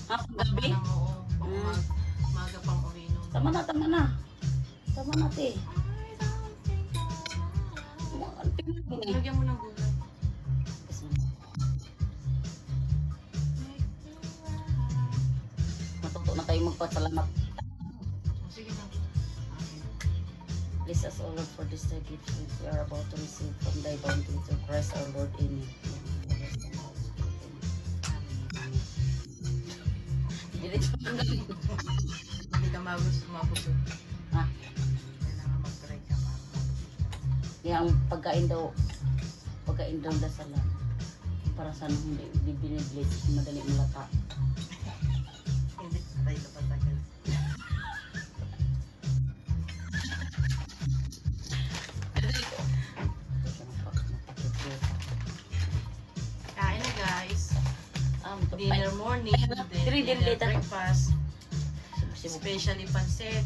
Ah, gabi? Oo, maga pang uwi nun. Tama na, tama na. Tama na, te. Lagyan mo ng gulay. Matuto na tayo magpasalamat. Sige na. Bless us, O Lord, for this gift which we are about to receive from thy bounty through Christ our Lord. Amen. Hindi ka mabusog. Ha? Kailangan mag-try ka pa. Yung pagkain daw dasalan. Para sa hindi binibless, madali malata. Hindi tayo na patagal. Kain na guys. Dinner morning, dinner breakfast. Especially pansit.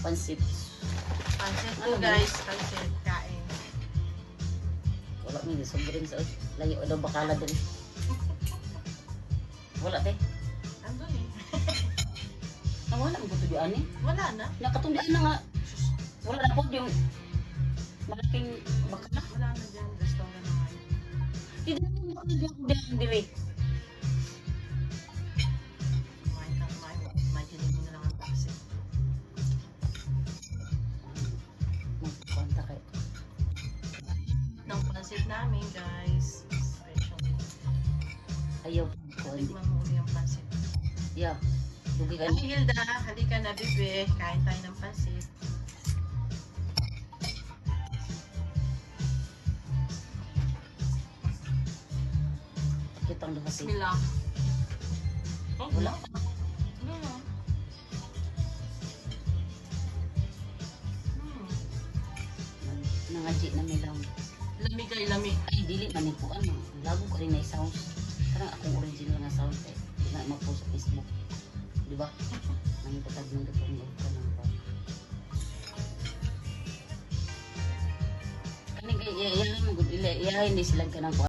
Pansit. Pansit po guys, pansit. Kain. Wala may sobrang sa layo daw bakala din. Wala te. Andun eh. Wala mo to di ani. Wala na. Nakatundian na nga. Wala na po yung malaking bakala. Wala na dyan. Restaurant na ngayon. Hindi mo makakagyan dire. Imagine mo na lang ang pansit. Magpunta kayo. Ng pansit namin guys. Especially. Ayaw ko. Tikman mo uli ang pansit. Yeah. Dugi ka Ay Hilda, halika na bebe. Kain tayo ng pansit. kitang duha si. Bismillah. Wala. Nangaji na may lang. Lamig ay lamig. Ay, dili man ko ano. Lago ka rin na sound. Karang akong original nga sound eh. Di na ma-post sa Facebook. Di ba? Nangipatag ng dutong ka ng ba. Kaning iyahin mo gud ila iyahin di sila ka ng kuha.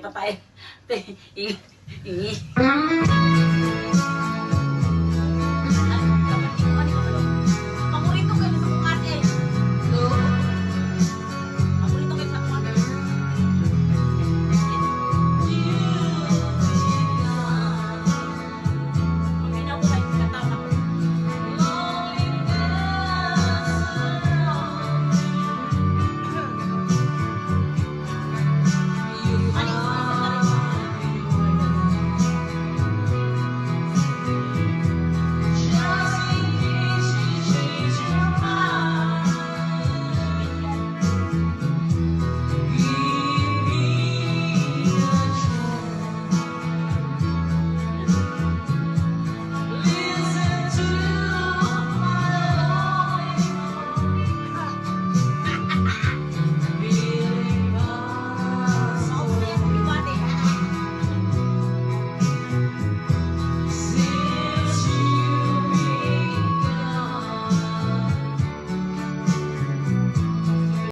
Patay. Ingi.